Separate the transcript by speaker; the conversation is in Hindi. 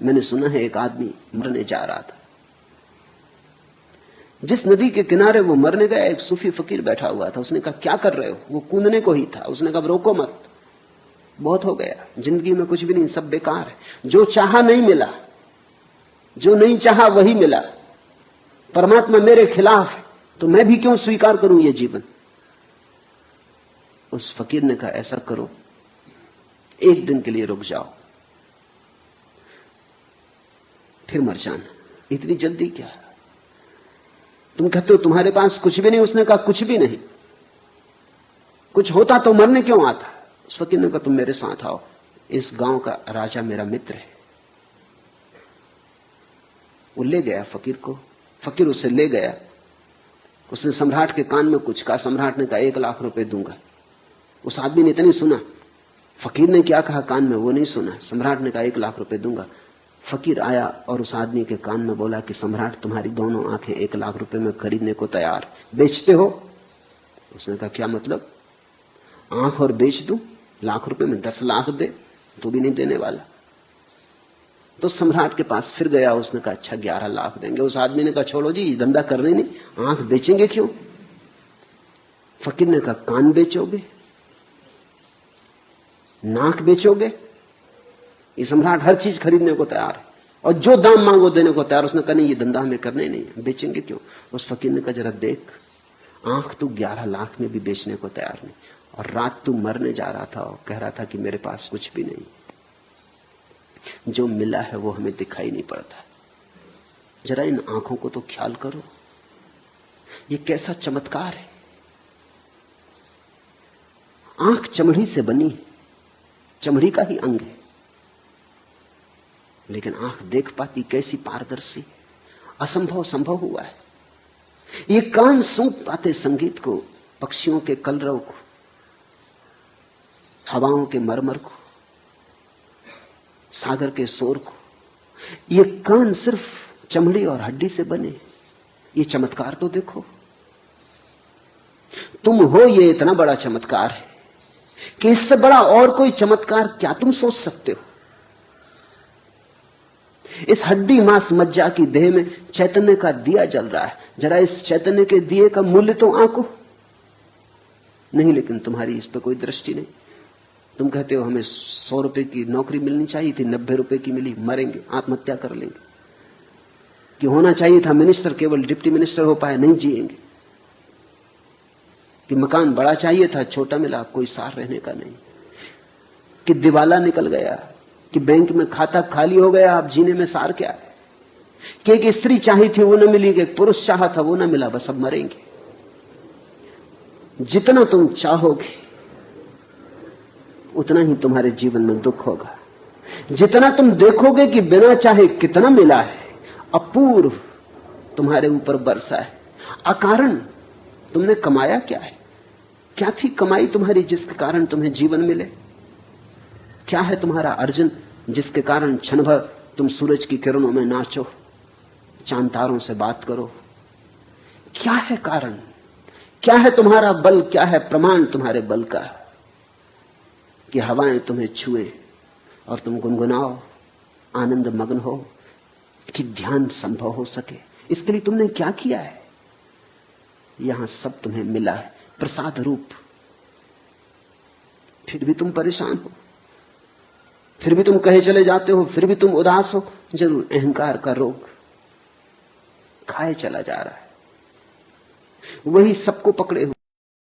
Speaker 1: मैंने सुना है एक आदमी मरने जा रहा था। जिस नदी के किनारे वो मरने गया, एक सूफी फकीर बैठा हुआ था। उसने कहा क्या कर रहे हो? वो कूदने को ही था। उसने कहा रोको मत, बहुत हो गया, जिंदगी में कुछ भी नहीं, सब बेकार है। जो चाहा नहीं मिला, जो नहीं चाहा वही मिला। परमात्मा मेरे खिलाफ है तो मैं भी क्यों स्वीकार करूं ये जीवन? उस फकीर ने कहा ऐसा करो, एक दिन के लिए रुक जाओ, फिर मर जाना। इतनी जल्दी क्या? तुम कहते हो तुम्हारे पास कुछ भी नहीं। उसने कहा कुछ भी नहीं, कुछ होता तो मरने क्यों आता? उस फकीर ने कहा तुम मेरे साथ आओ, इस गांव का राजा मेरा मित्र है। वो ले गया फकीर को, फकीर उसे ले गया। उसने सम्राट के कान में कुछ कहा। सम्राट ने कहा 1 लाख रुपए दूंगा। उस आदमी ने इतनी सुना, फकीर ने क्या कहा कान में वो नहीं सुना। सम्राट ने कहा 1 लाख रुपए दूंगा। फकीर आया और उस आदमी के कान में बोला कि सम्राट तुम्हारी दोनों आंखें 1 लाख रुपए में खरीदने को तैयार, बेचते हो? उसने कहा क्या मतलब? आंख और बेच दूं? लाख रुपए में 10 लाख दे तो भी नहीं देने वाला। तो सम्राट के पास फिर गया। उसने कहा अच्छा 11 लाख देंगे। उस आदमी ने कहा छोड़ो जी, धंधा करने नहीं, आंख बेचेंगे क्यों? फकीर ने कहा कान बेचोगे, नाक बेचोगे? ये सम्राट हर चीज खरीदने को तैयार है और जो दाम मांगो देने को तैयार। उसने कहा नहीं, ये धंधा हमें करने नहीं है, बेचेंगे क्यों? उस फकीर ने कहा जरा देख, आंख तू 11 लाख में भी बेचने को तैयार नहीं, और रात तू मरने जा रहा था और कह रहा था कि मेरे पास कुछ भी नहीं। जो मिला है वो हमें दिखाई नहीं पड़ता। जरा इन आंखों को तो ख्याल करो, ये कैसा चमत्कार है। आंख चमड़ी से बनी है, चमड़ी का ही अंग है, लेकिन आंख देख पाती कैसी पारदर्शी। असंभव संभव हुआ है। ये कान सूंघ पाते संगीत को, पक्षियों के कलरव को, हवाओं के मरमर को, सागर के शोर को। ये कान सिर्फ चमड़ी और हड्डी से बने। ये चमत्कार तो देखो। तुम हो, ये इतना बड़ा चमत्कार है कि इससे बड़ा और कोई चमत्कार क्या तुम सोच सकते हो? इस हड्डी मांस मज्जा की देह में चैतन्य का दिया जल रहा है। जरा इस चैतन्य के दिए का मूल्य तो आंको नहीं, लेकिन तुम्हारी इस पर कोई दृष्टि नहीं। तुम कहते हो हमें 100 रुपए की नौकरी मिलनी चाहिए थी, 90 रुपए की मिली, मरेंगे, आत्महत्या कर लेंगे। कि होना चाहिए था मिनिस्टर, केवल डिप्टी मिनिस्टर हो पाए, नहीं जिएंगे। कि मकान बड़ा चाहिए था, छोटा मिला, कोई सार रहने का नहीं। कि दिवाला निकल गया, कि बैंक में खाता खाली हो गया, अब जीने में सार क्या है। कि एक स्त्री चाही थी वो न मिली, कि एक पुरुष चाहा था वो न मिला, बस अब मरेंगे। जितना तुम चाहोगे उतना ही तुम्हारे जीवन में दुख होगा। जितना तुम देखोगे कि बिना चाहे कितना मिला है, अपूर्व तुम्हारे ऊपर बरसा है, अकारण तुमने कमाया क्या है? क्या थी कमाई तुम्हारी जिसके कारण तुम्हें जीवन मिले? क्या है तुम्हारा अर्जन जिसके कारण क्षण भर तुम सूरज की किरणों में नाचो, चांद तारों से बात करो? क्या है कारण? क्या है तुम्हारा बल? क्या है प्रमाण तुम्हारे बल का कि हवाएं तुम्हें छुए और तुम गुनगुनाओ, आनंद मग्न हो, कि ध्यान संभव हो सके? इसके लिए तुमने क्या किया है? यहां सब तुम्हें मिला है प्रसाद रूप। फिर भी तुम परेशान हो, फिर भी तुम कहे चले जाते हो, फिर भी तुम उदास हो। जरूर अहंकार का रोग खाए चला जा रहा है, वही सबको पकड़े हो।